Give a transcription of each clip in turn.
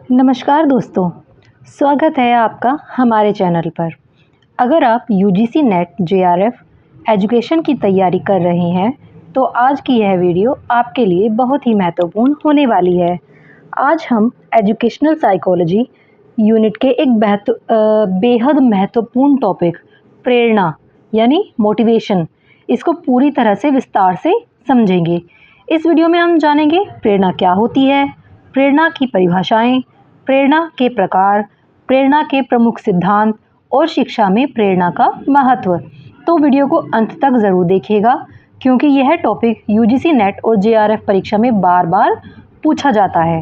नमस्कार दोस्तों, स्वागत है आपका हमारे चैनल पर। अगर आप यूजीसी नेट जेआरएफ एजुकेशन की तैयारी कर रहे हैं तो आज की यह वीडियो आपके लिए बहुत ही महत्वपूर्ण होने वाली है। आज हम एजुकेशनल साइकोलॉजी यूनिट के एक बेहद महत्वपूर्ण टॉपिक प्रेरणा यानी मोटिवेशन, इसको पूरी तरह से विस्तार से समझेंगे। इस वीडियो में हम जानेंगे प्रेरणा क्या होती है, प्रेरणा की परिभाषाएं, प्रेरणा के प्रकार, प्रेरणा के प्रमुख सिद्धांत और शिक्षा में प्रेरणा का महत्व। तो वीडियो को अंत तक ज़रूर देखिएगा क्योंकि यह टॉपिक यूजीसी नेट और जेआरएफ परीक्षा में बार बार पूछा जाता है।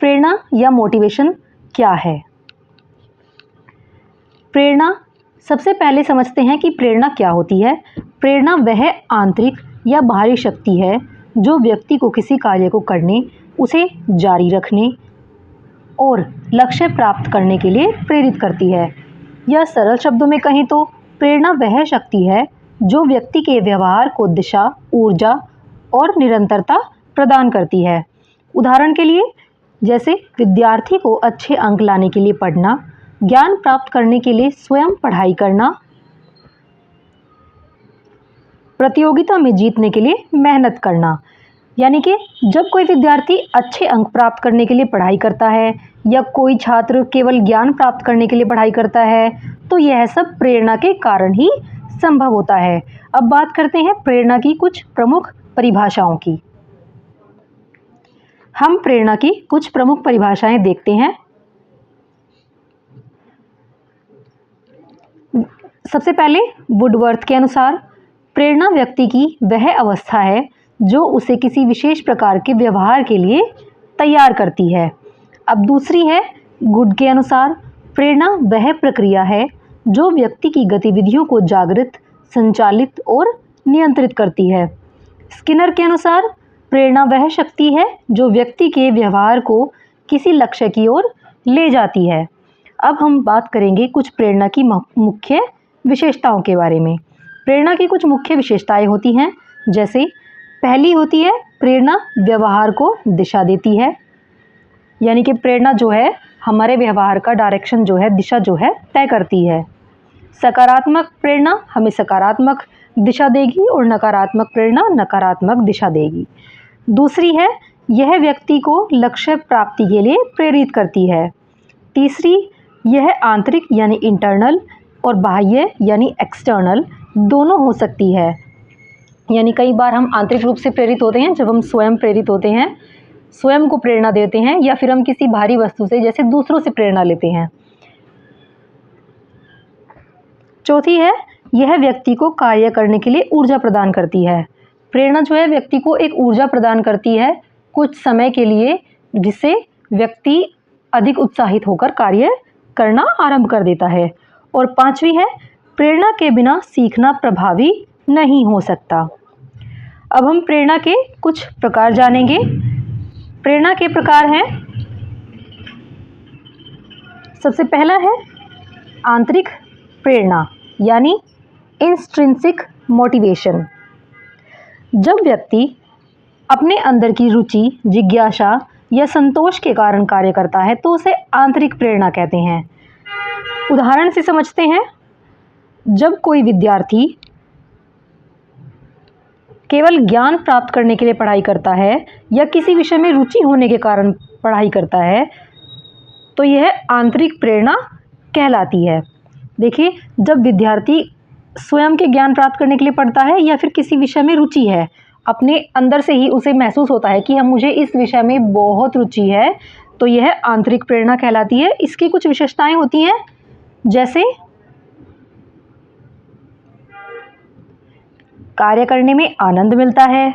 प्रेरणा या मोटिवेशन क्या है? प्रेरणा, सबसे पहले समझते हैं कि प्रेरणा क्या होती है। प्रेरणा वह आंतरिक या बाहरी शक्ति है जो व्यक्ति को किसी कार्य को करने, उसे जारी रखने और लक्ष्य प्राप्त करने के लिए प्रेरित करती है। या सरल शब्दों में कहें तो प्रेरणा वह शक्ति है जो व्यक्ति के व्यवहार को दिशा, ऊर्जा और निरंतरता प्रदान करती है। उदाहरण के लिए, जैसे विद्यार्थी को अच्छे अंक लाने के लिए पढ़ना, ज्ञान प्राप्त करने के लिए स्वयं पढ़ाई करना, प्रतियोगिता में जीतने के लिए मेहनत करना। यानी कि जब कोई विद्यार्थी अच्छे अंक प्राप्त करने के लिए पढ़ाई करता है या कोई छात्र केवल ज्ञान प्राप्त करने के लिए पढ़ाई करता है तो यह सब प्रेरणा के कारण ही संभव होता है। अब बात करते हैं प्रेरणा की कुछ प्रमुख परिभाषाओं की। हम प्रेरणा की कुछ प्रमुख परिभाषाएं देखते हैं। सबसे पहले वुडवर्थ के अनुसार प्रेरणा व्यक्ति की वह अवस्था है जो उसे किसी विशेष प्रकार के व्यवहार के लिए तैयार करती है। अब दूसरी है गुड के अनुसार प्रेरणा वह प्रक्रिया है जो व्यक्ति की गतिविधियों को जागृत, संचालित और नियंत्रित करती है। स्किनर के अनुसार प्रेरणा वह शक्ति है जो व्यक्ति के व्यवहार को किसी लक्ष्य की ओर ले जाती है। अब हम बात करेंगे कुछ प्रेरणा की मुख्य विशेषताओं के बारे में। प्रेरणा की कुछ मुख्य विशेषताएं होती हैं, जैसे पहली होती है प्रेरणा व्यवहार को दिशा देती है। यानी कि प्रेरणा जो है हमारे व्यवहार का डायरेक्शन जो है, दिशा जो है तय करती है। सकारात्मक प्रेरणा हमें सकारात्मक दिशा देगी और नकारात्मक प्रेरणा नकारात्मक दिशा देगी। दूसरी है यह व्यक्ति को लक्ष्य प्राप्ति के लिए प्रेरित करती है। तीसरी, यह आंतरिक यानी इंटरनल और बाह्य यानी एक्सटर्नल दोनों हो सकती है। यानी कई बार हम आंतरिक रूप से प्रेरित होते हैं, जब हम स्वयं प्रेरित होते हैं, स्वयं को प्रेरणा देते हैं, या फिर हम किसी बाहरी वस्तु से जैसे दूसरों से प्रेरणा लेते हैं। चौथी है यह व्यक्ति को कार्य करने के लिए ऊर्जा प्रदान करती है। प्रेरणा जो है व्यक्ति को एक ऊर्जा प्रदान करती है कुछ समय के लिए, जिससे व्यक्ति अधिक उत्साहित होकर कार्य करना आरंभ कर देता है। और पांचवी है प्रेरणा के बिना सीखना प्रभावी नहीं हो सकता। अब हम प्रेरणा के कुछ प्रकार जानेंगे। प्रेरणा के प्रकार हैं, सबसे पहला है आंतरिक प्रेरणा यानी इंस्ट्रिंसिक मोटिवेशन। जब व्यक्ति अपने अंदर की रुचि, जिज्ञासा या संतोष के कारण कार्य करता है तो उसे आंतरिक प्रेरणा कहते हैं। उदाहरण से समझते हैं, जब कोई विद्यार्थी केवल ज्ञान प्राप्त करने के लिए पढ़ाई करता है या किसी विषय में रुचि होने के कारण पढ़ाई करता है तो यह आंतरिक प्रेरणा कहलाती है। देखिए, जब विद्यार्थी स्वयं के ज्ञान प्राप्त करने के लिए पढ़ता है या फिर किसी विषय में रुचि है, अपने अंदर से ही उसे महसूस होता है कि मुझे इस विषय में बहुत रुचि है, तो यह आंतरिक प्रेरणा कहलाती है। इसकी कुछ विशेषताएं होती हैं, जैसे कार्य करने में आनंद मिलता है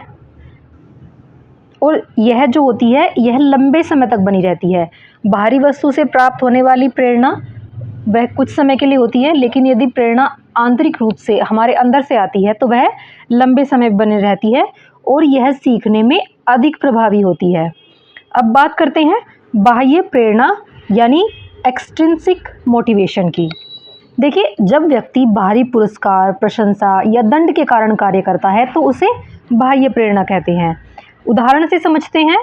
और यह जो होती है यह लंबे समय तक बनी रहती है। बाहरी वस्तु से प्राप्त होने वाली प्रेरणा वह कुछ समय के लिए होती है, लेकिन यदि प्रेरणा आंतरिक रूप से हमारे अंदर से आती है तो वह लंबे समय बनी रहती है और यह सीखने में अधिक प्रभावी होती है। अब बात करते हैं बाह्य प्रेरणा यानी एक्सट्रिंसिक मोटिवेशन की। देखिए, जब व्यक्ति बाहरी पुरस्कार, प्रशंसा या दंड के कारण कार्य करता है तो उसे बाह्य प्रेरणा कहते हैं। उदाहरण से समझते हैं।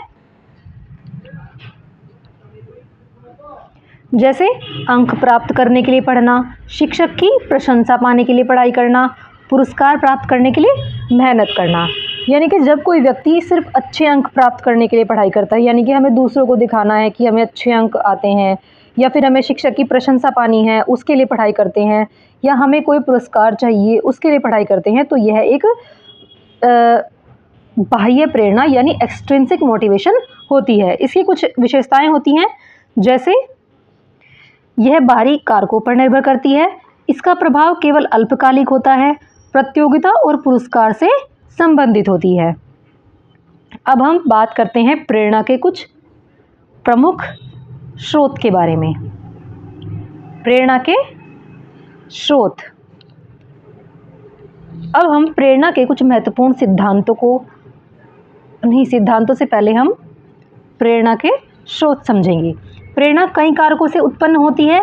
जैसे अंक प्राप्त करने के लिए पढ़ना, शिक्षक की प्रशंसा पाने के लिए पढ़ाई करना, पुरस्कार प्राप्त करने के लिए मेहनत करना। यानी कि जब कोई व्यक्ति सिर्फ अच्छे अंक प्राप्त करने के लिए पढ़ाई करता है, यानी कि हमें दूसरों को दिखाना है कि हमें अच्छे अंक आते हैं, या फिर हमें शिक्षक की प्रशंसा पानी है उसके लिए पढ़ाई करते हैं, या हमें कोई पुरस्कार चाहिए उसके लिए पढ़ाई करते हैं, तो यह एक बाह्य प्रेरणा यानी एक्सट्रिंसिक मोटिवेशन होती है। इसकी कुछ विशेषताएं होती हैं, जैसे यह बाहरी कारकों पर निर्भर करती है, इसका प्रभाव केवल अल्पकालिक होता है, प्रतियोगिता और पुरस्कार से संबंधित होती है। अब हम बात करते हैं प्रेरणा के कुछ प्रमुख स्रोत के बारे में। प्रेरणा के स्रोत। अब हम प्रेरणा के कुछ महत्वपूर्ण सिद्धांतों से पहले हम प्रेरणा के स्रोत समझेंगे। प्रेरणा कई कारकों से उत्पन्न होती है,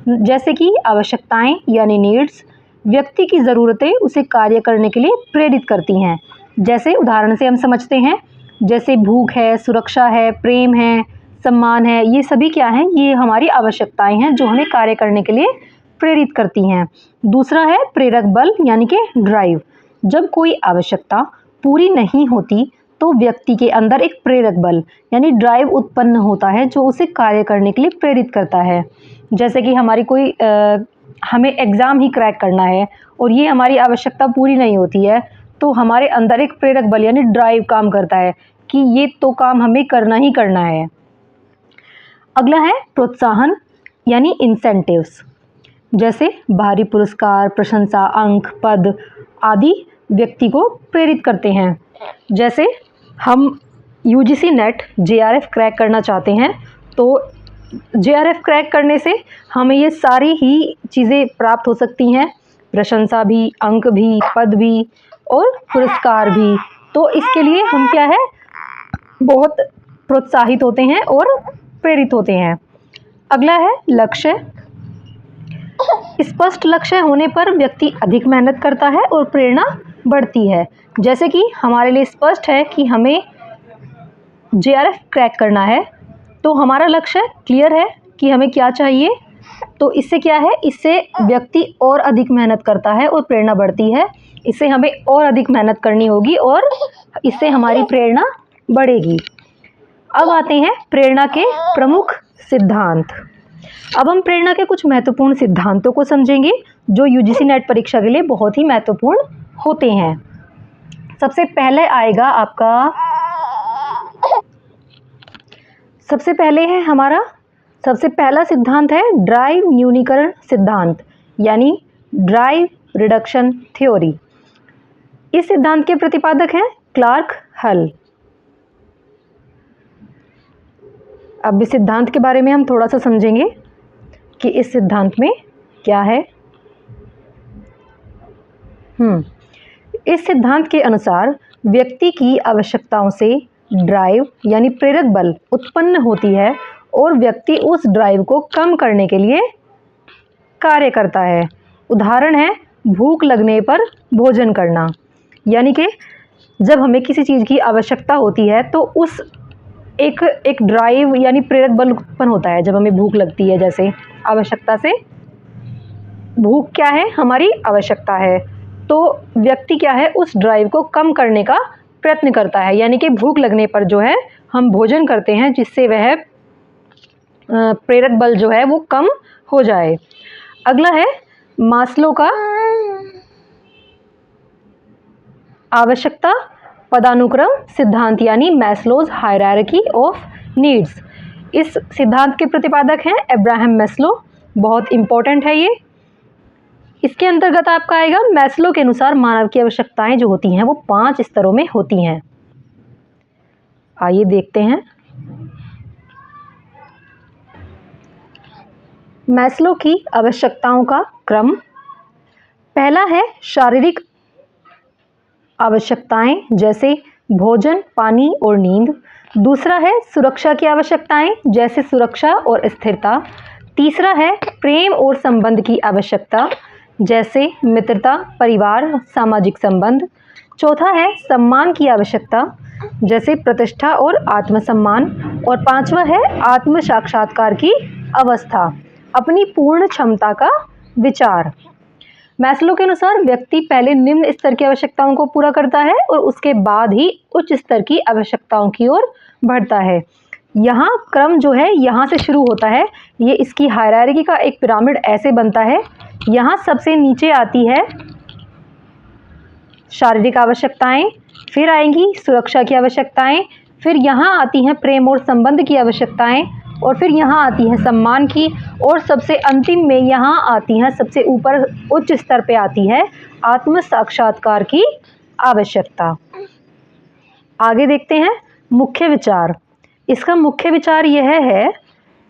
जैसे कि आवश्यकताएं यानी नीड्स। व्यक्ति की ज़रूरतें उसे कार्य करने के लिए प्रेरित करती हैं। जैसे उदाहरण से हम समझते हैं, जैसे भूख है, सुरक्षा है, प्रेम है, सम्मान है, ये सभी क्या हैं? ये हमारी आवश्यकताएं हैं जो हमें कार्य करने के लिए प्रेरित करती हैं। दूसरा है प्रेरक बल यानी कि ड्राइव। जब कोई आवश्यकता पूरी नहीं होती तो व्यक्ति के अंदर एक प्रेरक बल यानी ड्राइव उत्पन्न होता है जो उसे कार्य करने के लिए प्रेरित करता है। जैसे कि हमारी हमें एग्ज़ाम ही क्रैक करना है और ये हमारी आवश्यकता पूरी नहीं होती है, तो हमारे अंदर एक प्रेरक बल यानी ड्राइव काम करता है कि ये तो काम हमें करना ही करना है। अगला है प्रोत्साहन यानी इंसेंटिव्स। जैसे बाहरी पुरस्कार, प्रशंसा, अंक, पद आदि व्यक्ति को प्रेरित करते हैं। जैसे हम यूजीसी नेट जेआरएफ क्रैक करना चाहते हैं, तो जेआरएफ क्रैक करने से हमें ये सारी ही चीज़ें प्राप्त हो सकती हैं, प्रशंसा भी, अंक भी, पद भी और पुरस्कार भी। तो इसके लिए हम क्या है, बहुत प्रोत्साहित होते हैं और प्रेरित होते हैं। अगला है लक्ष्य। स्पष्ट लक्ष्य होने पर व्यक्ति अधिक मेहनत करता है और प्रेरणा बढ़ती है। जैसे कि हमारे लिए स्पष्ट है कि हमें जेआरएफ क्रैक करना है, तो हमारा लक्ष्य क्लियर है कि हमें क्या चाहिए, तो इससे क्या है, इससे व्यक्ति और अधिक मेहनत करता है और प्रेरणा बढ़ती है। इससे हमें और अधिक मेहनत करनी होगी और इससे हमारी प्रेरणा बढ़ेगी। अब आते हैं प्रेरणा के प्रमुख सिद्धांत। अब हम प्रेरणा के कुछ महत्वपूर्ण सिद्धांतों को समझेंगे जो यूजीसी नेट परीक्षा के लिए बहुत ही महत्वपूर्ण होते हैं। सबसे पहले आएगा आपका, सबसे पहला सिद्धांत है ड्राइव न्यूनीकरण सिद्धांत यानी ड्राइव रिडक्शन थ्योरी। इस सिद्धांत के प्रतिपादक हैं क्लार्क हल। अब इस सिद्धांत के बारे में हम थोड़ा सा समझेंगे कि इस सिद्धांत में क्या है। इस सिद्धांत के अनुसार व्यक्ति की आवश्यकताओं से ड्राइव यानी प्रेरक बल उत्पन्न होती है और व्यक्ति उस ड्राइव को कम करने के लिए कार्य करता है। उदाहरण है भूख लगने पर भोजन करना। यानी कि जब हमें किसी चीज़ की आवश्यकता होती है तो उस एक ड्राइव यानी प्रेरक बल उत्पन्न होता है जब हमें भूख लगती है। जैसे आवश्यकता से, भूख क्या है, हमारी आवश्यकता है, तो व्यक्ति क्या है, उस ड्राइव को कम करने का प्रयत्न करता है। यानी कि भूख लगने पर जो है हम भोजन करते हैं जिससे वह प्रेरक बल जो है वो कम हो जाए। अगला है मास्लो का आवश्यकता पदानुक्रम सिद्धांत यानी मैस्लोज हायरार्की ऑफ नीड्स। इस सिद्धांत के प्रतिपादक हैं अब्राहम मैस्लो। बहुत इंपॉर्टेंट है ये। इसके अंतर्गत आपका आएगा, मैस्लो के अनुसार मानव की आवश्यकताएं जो होती हैं वो 5 स्तरों में होती हैं। आइए देखते हैं। मैस्लो की आवश्यकताओं का क्रम। पहला है शारीरिक आवश्यकताएं जैसे भोजन, पानी और नींद। दूसरा है सुरक्षा की आवश्यकताएं जैसे सुरक्षा और स्थिरता। तीसरा है प्रेम और संबंध की आवश्यकता जैसे मित्रता, परिवार, सामाजिक संबंध। चौथा है सम्मान की आवश्यकता जैसे प्रतिष्ठा और आत्मसम्मान। और पांचवा है आत्म साक्षात्कार की अवस्था, अपनी पूर्ण क्षमता का विचार। मैस्लो के अनुसार व्यक्ति पहले निम्न स्तर की आवश्यकताओं को पूरा करता है और उसके बाद ही उच्च स्तर की आवश्यकताओं की ओर बढ़ता है। यहाँ क्रम जो है यहाँ से शुरू होता है, ये इसकी हायरार्की का एक पिरामिड ऐसे बनता है। यहाँ सबसे नीचे आती है शारीरिक आवश्यकताएं, फिर आएंगी सुरक्षा की आवश्यकताएं, फिर यहाँ आती हैं प्रेम और संबंध की आवश्यकताएं, और फिर यहाँ आती है सम्मान की, और सबसे अंतिम में यहाँ आती हैं, सबसे ऊपर उच्च स्तर पे आती है आत्म साक्षात्कार की आवश्यकता। आगे देखते हैं मुख्य विचार। इसका मुख्य विचार यह है,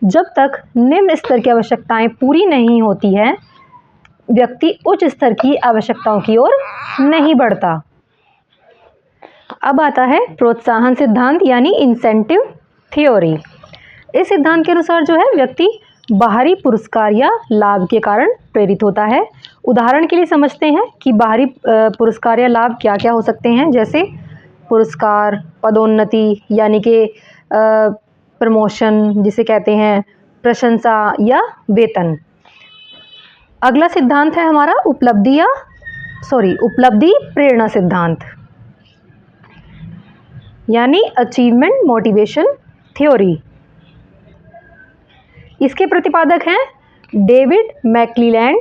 जब तक निम्न स्तर की आवश्यकताएं पूरी नहीं होती हैं, व्यक्ति उच्च स्तर की आवश्यकताओं की ओर नहीं बढ़ता। अब आता है प्रोत्साहन सिद्धांत यानी इंसेंटिव थ्योरी। इस सिद्धांत के अनुसार जो है व्यक्ति बाहरी पुरस्कार या लाभ के कारण प्रेरित होता है। उदाहरण के लिए समझते हैं कि बाहरी पुरस्कार या लाभ क्या क्या हो सकते हैं, जैसे पुरस्कार, पदोन्नति यानी कि प्रमोशन जिसे कहते हैं, प्रशंसा या वेतन। अगला सिद्धांत है हमारा उपलब्धि प्रेरणा सिद्धांत यानी अचीवमेंट मोटिवेशन थ्योरी। इसके प्रतिपादक हैं डेविड मैक्क्लेलैंड।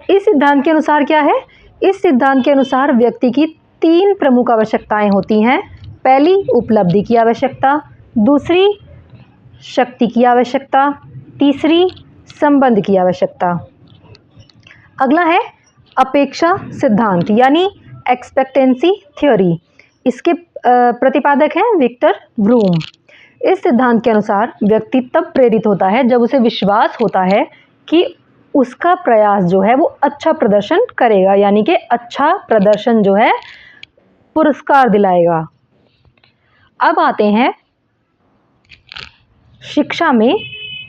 इस सिद्धांत के अनुसार क्या है, इस सिद्धांत के अनुसार व्यक्ति की 3 प्रमुख आवश्यकताएं होती हैं। पहली उपलब्धि की आवश्यकता, दूसरी शक्ति की आवश्यकता, तीसरी संबंध की आवश्यकता। अगला है अपेक्षा सिद्धांत यानी एक्सपेक्टेंसी थ्योरी। इसके प्रतिपादक हैं विक्टर ब्रूम। इस सिद्धांत के अनुसार व्यक्ति तब प्रेरित होता है जब उसे विश्वास होता है कि उसका प्रयास जो है वो अच्छा प्रदर्शन करेगा, यानी कि अच्छा प्रदर्शन जो है पुरस्कार दिलाएगा। अब आते हैं शिक्षा में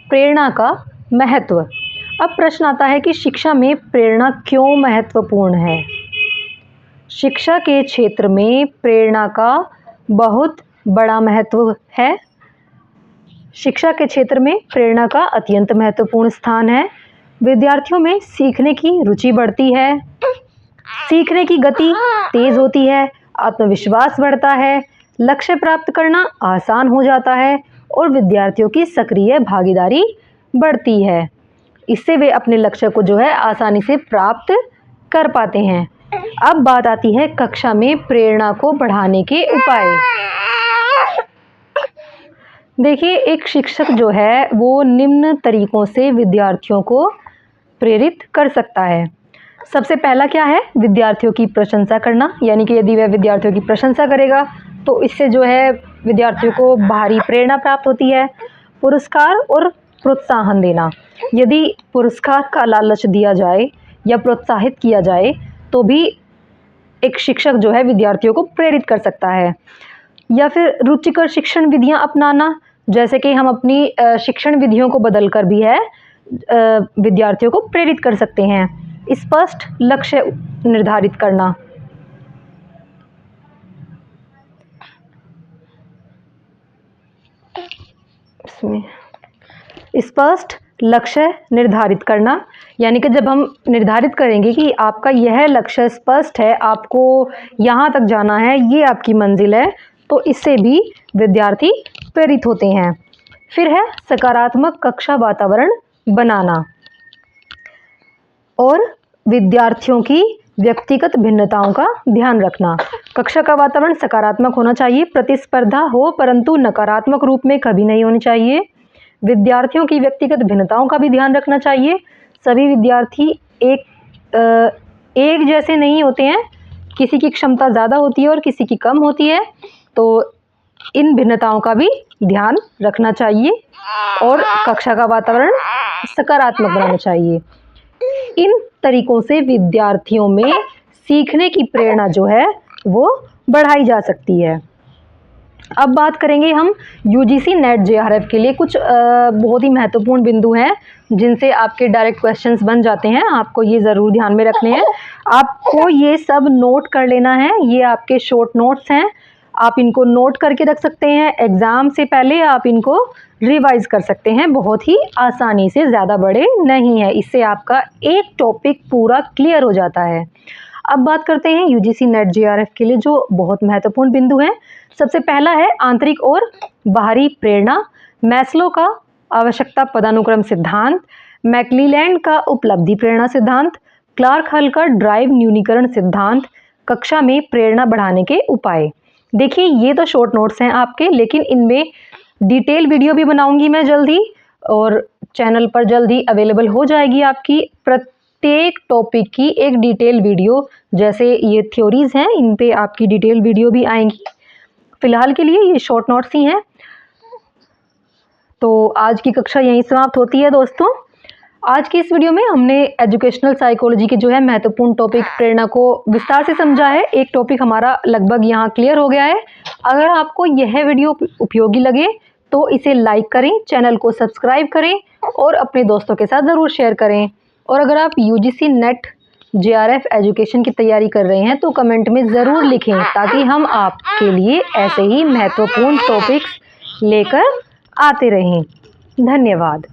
प्रेरणा का महत्व। अब प्रश्न आता है कि शिक्षा में प्रेरणा क्यों महत्वपूर्ण है। शिक्षा के क्षेत्र में प्रेरणा का बहुत बड़ा महत्व है। शिक्षा के क्षेत्र में प्रेरणा का अत्यंत महत्वपूर्ण स्थान है। विद्यार्थियों में सीखने की रुचि बढ़ती है, सीखने की गति तेज होती है, आत्मविश्वास बढ़ता है, लक्ष्य प्राप्त करना आसान हो जाता है और विद्यार्थियों की सक्रिय भागीदारी बढ़ती है। इससे वे अपने लक्ष्य को जो है आसानी से प्राप्त कर पाते हैं। अब बात आती है कक्षा में प्रेरणा को बढ़ाने के उपाय। देखिए, एक शिक्षक जो है वो निम्न तरीकों से विद्यार्थियों को प्रेरित कर सकता है। सबसे पहला क्या है, विद्यार्थियों की प्रशंसा करना, यानी कि यदि वह विद्यार्थियों की प्रशंसा करेगा तो इससे जो है विद्यार्थियों को बाहरी प्रेरणा प्राप्त होती है। पुरस्कार और प्रोत्साहन देना, यदि पुरस्कार का लालच दिया जाए या प्रोत्साहित किया जाए तो भी एक शिक्षक जो है विद्यार्थियों को प्रेरित कर सकता है। या फिर रुचिकर शिक्षण विधियां अपनाना, जैसे कि हम अपनी शिक्षण विधियों को बदलकर भी है विद्यार्थियों को प्रेरित कर सकते हैं। स्पष्ट लक्ष्य निर्धारित करना, स्पष्ट लक्ष्य निर्धारित करना, यानी कि जब हम निर्धारित करेंगे कि आपका यह लक्ष्य स्पष्ट है, आपको यहाँ तक जाना है, ये आपकी मंजिल है, तो इससे भी विद्यार्थी प्रेरित होते हैं। फिर है सकारात्मक कक्षा वातावरण बनाना और विद्यार्थियों की व्यक्तिगत भिन्नताओं का ध्यान रखना। कक्षा का वातावरण सकारात्मक होना चाहिए, प्रतिस्पर्धा हो परंतु नकारात्मक रूप में कभी नहीं होनी चाहिए। विद्यार्थियों की व्यक्तिगत भिन्नताओं का भी ध्यान रखना चाहिए। सभी विद्यार्थी एक जैसे नहीं होते हैं, किसी की क्षमता ज़्यादा होती है और किसी की कम होती है, तो इन भिन्नताओं का भी ध्यान रखना चाहिए और कक्षा का वातावरण सकारात्मक बनाना चाहिए। इन तरीकों से विद्यार्थियों में सीखने की प्रेरणा जो है वो बढ़ाई जा सकती है। अब बात करेंगे हम यूजीसी नेट जेआरएफ के लिए कुछ बहुत ही महत्वपूर्ण बिंदु हैं जिनसे आपके डायरेक्ट क्वेश्चंस बन जाते हैं। आपको ये ज़रूर ध्यान में रखने हैं, आपको ये सब नोट कर लेना है। ये आपके शॉर्ट नोट्स हैं, आप इनको नोट करके रख सकते हैं, एग्ज़ाम से पहले आप इनको रिवाइज़ कर सकते हैं बहुत ही आसानी से, ज़्यादा बड़े नहीं है। इससे आपका एक टॉपिक पूरा क्लियर हो जाता है। अब बात करते हैं यूजीसी नेट जेआरएफ के लिए जो बहुत महत्वपूर्ण बिंदु हैं। सबसे पहला है आंतरिक और बाहरी प्रेरणा, मैस्लो का आवश्यकता पदानुक्रम सिद्धांत, मैक्लीलैंड का उपलब्धि प्रेरणा सिद्धांत, क्लार्क हल का ड्राइव न्यूनीकरण सिद्धांत, कक्षा में प्रेरणा बढ़ाने के उपाय। देखिए ये तो शॉर्ट नोट्स हैं आपके, लेकिन इनमें डिटेल वीडियो भी बनाऊंगी मैं जल्दी, और चैनल पर जल्दी अवेलेबल हो जाएगी आपकी प्रत्येक टॉपिक की एक डिटेल वीडियो। जैसे ये थ्योरीज हैं, इन पे आपकी डिटेल वीडियो भी आएंगी। फिलहाल के लिए ये शॉर्ट नोट्स ही हैं। तो आज की कक्षा यहीं समाप्त होती है दोस्तों। आज की इस वीडियो में हमने एजुकेशनल साइकोलॉजी के जो है महत्वपूर्ण टॉपिक प्रेरणा को विस्तार से समझा है। एक टॉपिक हमारा लगभग यहाँ क्लियर हो गया है। अगर आपको यह वीडियो उपयोगी लगे तो इसे लाइक करें, चैनल को सब्सक्राइब करें और अपने दोस्तों के साथ ज़रूर शेयर करें। और अगर आप यूजीसी नेट जेआरएफ एजुकेशन की तैयारी कर रहे हैं तो कमेंट में ज़रूर लिखें, ताकि हम आपके लिए ऐसे ही महत्वपूर्ण टॉपिक्स लेकर आते रहें। धन्यवाद।